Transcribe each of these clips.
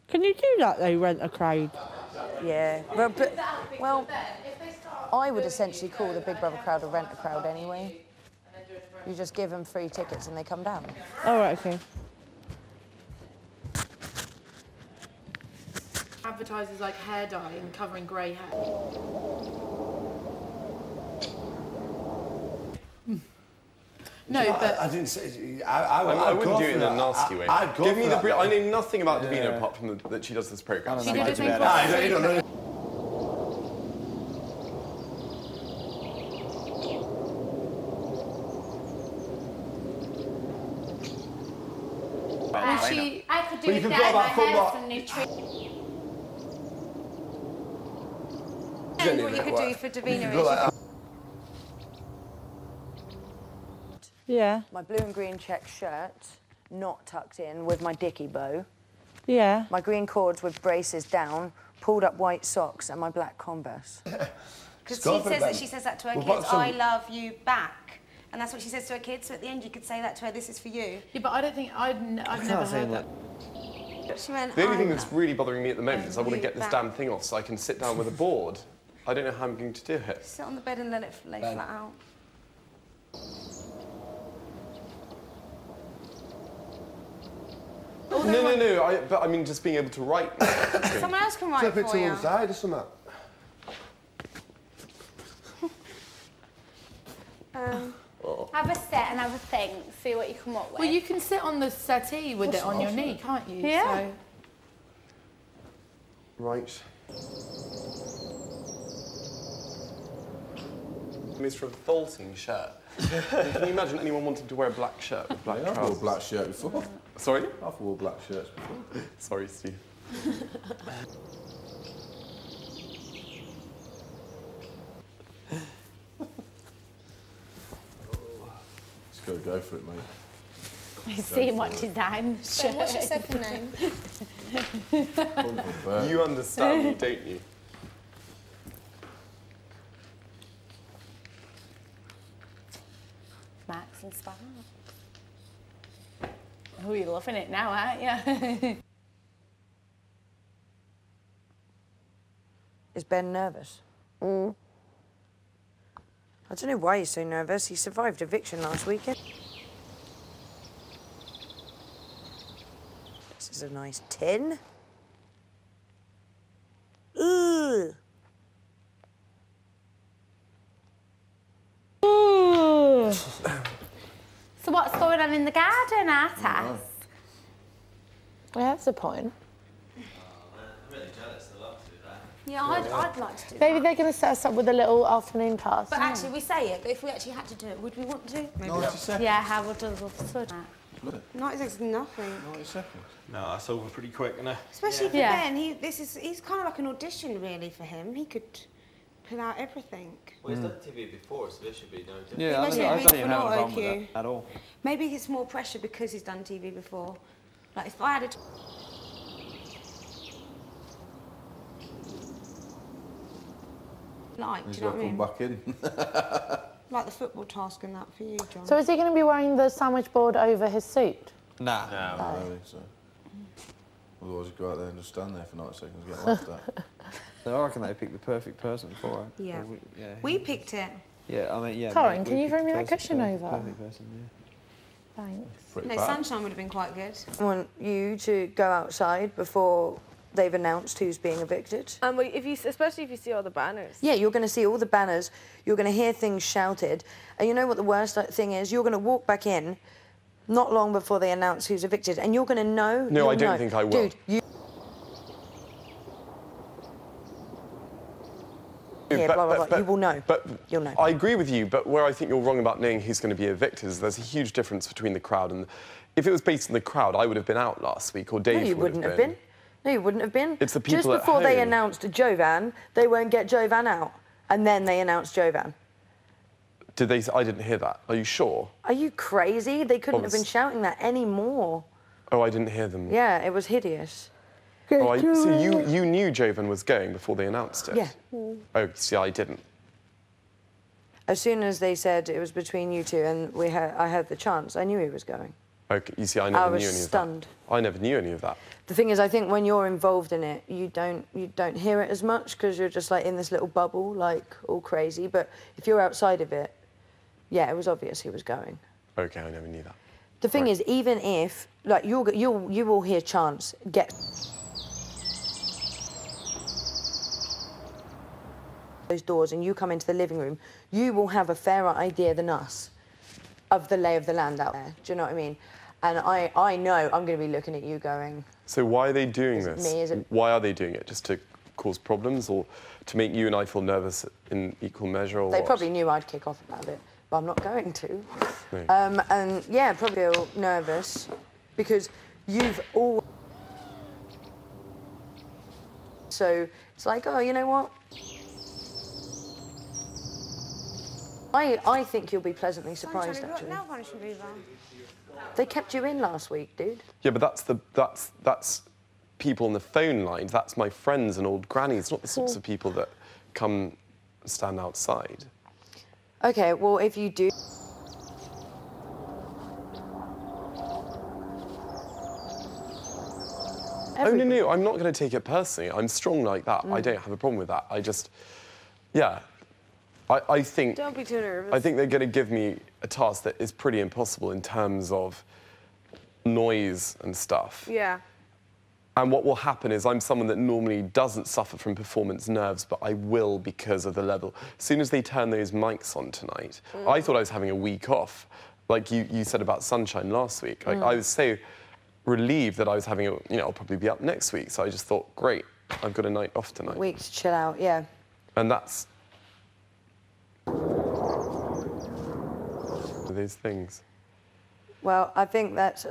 Can you do that, though, rent a crowd? Yeah, well, I would essentially call the Big Brother crowd a rent a crowd anyway. You just give them free tickets and they come down. All right, OK. Advertises like hair dye and covering grey hair. No, but I didn't say. I wouldn't do it in a nasty way. Give me the brief. I know nothing about Davina apart from that she does this programme. she did a thing I don't know. I could do with that. My hair's from nutrition. And what you could do for Davina is... Yeah. My blue and green check shirt, not tucked in, with my dicky bow. Yeah. My green cords with braces down, pulled up white socks, and my black Converse. Because she says that to her kids, I love you back. And that's what she says to her kids, so at the end you could say that to her, this is for you. Yeah, but I don't think... I've never heard that. She went, The only thing that's really bothering me at the moment is I want to get this damn thing off so I can sit down with a board. I don't know how I'm going to do it. Sit on the bed and let it lay flat out. No, but I mean just being able to write. Someone else can write for you. Flip it to one side or something. Have a set and have a think, see what you come up with. Well, you can sit on the settee with it on your knee, can't you? Yeah. So... Right. It's for a vaulting shirt. Can you imagine anyone wanting to wear a black shirt with black trousers? I've worn a black shirt before. Sorry? I've worn black shirts before. Sorry, Steve. Let's go for it, mate. He's seeing what design. So what's your second name? You understand me, don't you? Max and Spark. Oh, you're loving it now, aren't you? Is Ben nervous? I don't know why he's so nervous. He survived eviction last weekend. This is a nice tin. Ooh. So what's going on in the garden, Artas? Yeah, that's a point. Yeah, I'd like to do Maybe that. they're going to set us up with a little afternoon task. But actually, we say it, but if we actually had to do it, would we want to? Maybe 90 seconds. Yeah, how would we would? 90 seconds, nothing. 90 seconds. No, that's over pretty quick, isn't it? Especially for Ben, he's kind of like an audition, really, for him. He could pull out everything. Well, he's done TV before, so this should be no different. Yeah, I don't even have a problem with that at all. Maybe it's more pressure because he's done TV before. Like, if I had a... Like, do you know what I mean? Back in. Like the football task and that for you, John. So is he going to be wearing the sandwich board over his suit? Nah. No, I don't think so. Otherwise, you go out there and just stand there for 90 seconds and get laughed at. So I reckon they picked the perfect person for it. Yeah. Yeah. We picked it. Yeah, I mean, yeah. Corin, can you bring me that cushion over? Perfect person, yeah. Thanks. No, sunshine would have been quite good. I want you to go outside before they've announced who's being evicted. And especially if you see all the banners. Yeah, you're going to see all the banners, you're going to hear things shouted, and you know what the worst thing is? You're going to walk back in not long before they announce who's evicted, and you're going to know... No, I don't think I will. Dude, you... Yeah, blah, blah, blah. You will know. But you'll know. I agree with you, but where I think you're wrong about knowing who's going to be evicted is there's a huge difference between the crowd and... If it was based on the crowd, I would have been out last week, or Dave No, you wouldn't have been. No, you wouldn't have been. It's the people Just before at they home. announced Jovan, they won't get Jovan out. And then they announced Jovan. Did they? I didn't hear that. Are you sure? Are you crazy? They couldn't have been shouting that anymore. Oh, I didn't hear them. Yeah, it was hideous. Oh, so you knew Jovan was going before they announced it? Yeah. Oh, see, I didn't. As soon as they said it was between you two and I heard the chants, I knew he was going. Okay, you see, I never knew any was of stunned. that. I never knew any of that. The thing is, I think when you're involved in it, you don't hear it as much because you're just like in this little bubble, like all crazy. But if you're outside of it, yeah, it was obvious he was going. Okay, I never knew that. The thing is, even if like you will hear Chance get those doors and you come into the living room, you will have a fairer idea than us of the lay of the land out there. Do you know what I mean? And I know I'm going to be looking at you going... So why are they doing is it this? me? Is it... Why are they doing it? Just to cause problems or to make you and I feel nervous in equal measure or They what? probably knew I'd kick off about it, but I'm not going to. No. And yeah, probably feel nervous because you've all... So it's like, oh, you know what? I think you'll be pleasantly surprised, actually. Nail polish remover. They kept you in last week, dude. Yeah, but that's people on the phone line. That's my friends and old grannies, not the sorts of people that come and stand outside. Okay, well, if you do... Oh, no, I'm not going to take it personally. I'm strong like that. I don't have a problem with that. I just... Yeah. I think... Don't be too nervous. I think they're going to give me a task that is pretty impossible in terms of noise and stuff. Yeah. And what will happen is I'm someone that normally doesn't suffer from performance nerves, but I will because of the level. As soon as they turn those mics on tonight, I thought I was having a week off. Like you said about Sunshine last week. I was so relieved that I was having a... You know, I'll probably be up next week. So I just thought, great, I've got a night off tonight. Week to chill out, yeah. And that's... those things. Well, I think that's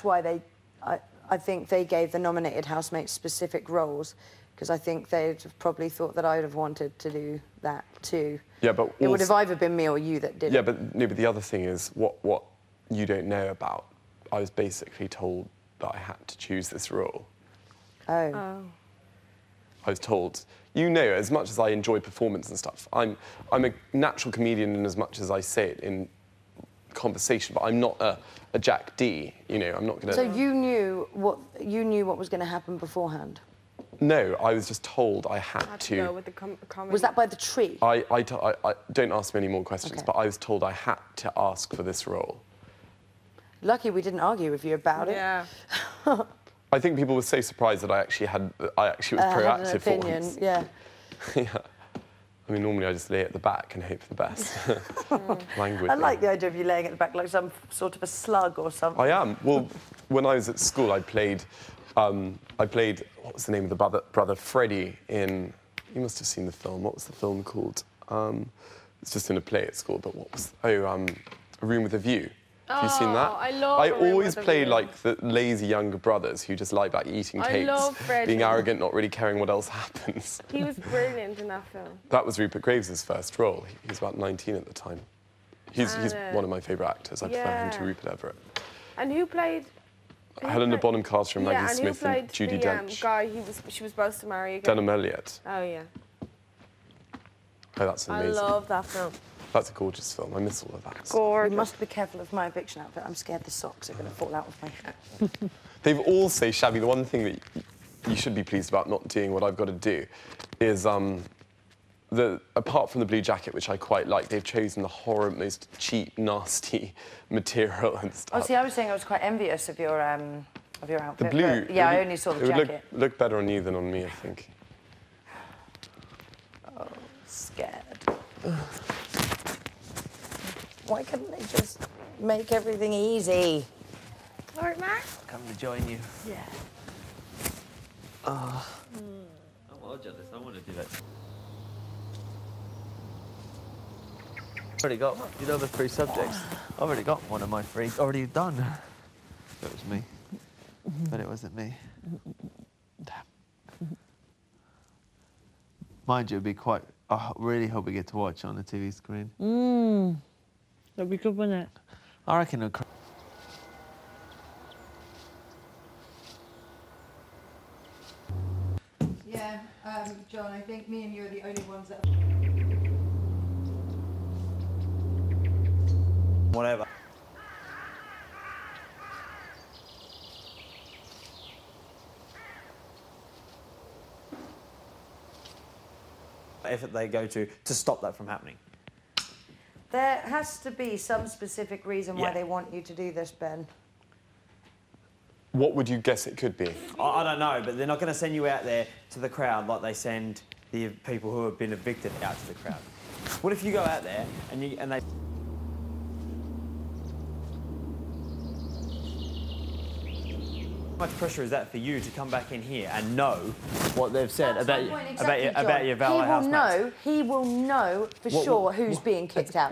why they... I think they gave the nominated housemates specific roles because I think they'd have probably thought that I'd have wanted to do that too. Yeah, but it would have either been me or you that did it. Yeah, but no, but the other thing is what you don't know about. I was basically told that I had to choose this role. Oh. I was told, you know, as much as I enjoy performance and stuff, I'm a natural comedian in as much as I say it in conversation, but I'm not a Jack D. You know, I'm not going to. So you knew what was going to happen beforehand? No, I was just told I had to. Go with the comedy. Was that by the tree? I don't ask me any more questions, Okay. but I was told I had to ask for this role. Lucky we didn't argue with you about it. Yeah. I think people were so surprised that I actually was proactive had an opinion, for once. yeah. Yeah. I mean, normally I just lay at the back and hope for the best. Language. I like the idea of you laying at the back like some sort of a slug or something. I am. Well, when I was at school, I played, what was the name of the brother Freddie in, you must have seen the film, what was the film called? It's just in a play at school, but what was, A Room with a View. Have you seen that? I love I A Room always with a played View. like the lazy younger brothers who just like back eating cakes, love Freddie. being arrogant, not really caring what else happens. He was brilliant in that film. That was Rupert Graves' first role. He was about 19 at the time. He's one of my favourite actors. I prefer him to Rupert Everett. And who played... Helena Bonham Carter and Maggie Smith and and Judi the Dench. guy she was supposed to marry again? Denham Elliott. Oh, yeah. Oh, that's amazing. I love that film. That's a gorgeous film. I miss all of that. Gorgeous. You must be careful of my eviction outfit. I'm scared the socks are going to fall out of my head. They've also, Shabby, the one thing that you should be pleased about not doing what I've got to do is, apart from the blue jacket, which I quite like, they've chosen the horror, most cheap, nasty material and stuff. Oh, see, I was saying I was quite envious of your outfit. The blue. Yeah, I only saw the jacket. It would look better on you than on me, I think. Oh, scared. Why couldn't they just make everything easy? All right, Mark? Come to join you. Yeah. I'm well jealous. I want to do that. I've already got, you know, the 3 subjects. I've already got one of my 3 already done. It was me. But it wasn't me. Damn. Mind you, it'd be quite... I really hope we get to watch on the TV screen. That'd be good, wouldn't it? I reckon it'll... Yeah, John, I think me and you are the only ones that... Whatever. effort they go to stop that from happening. There has to be some specific reason why Yeah. they want you to do this, Ben. What would you guess it could be? I don't know, but they're not going to send you out there to the crowd like they send the people who have been evicted out to the crowd. What if you go out there and they... How much pressure is that for you to come back in here and know what they've said about your valet housemates? He will know for sure who's being kicked out.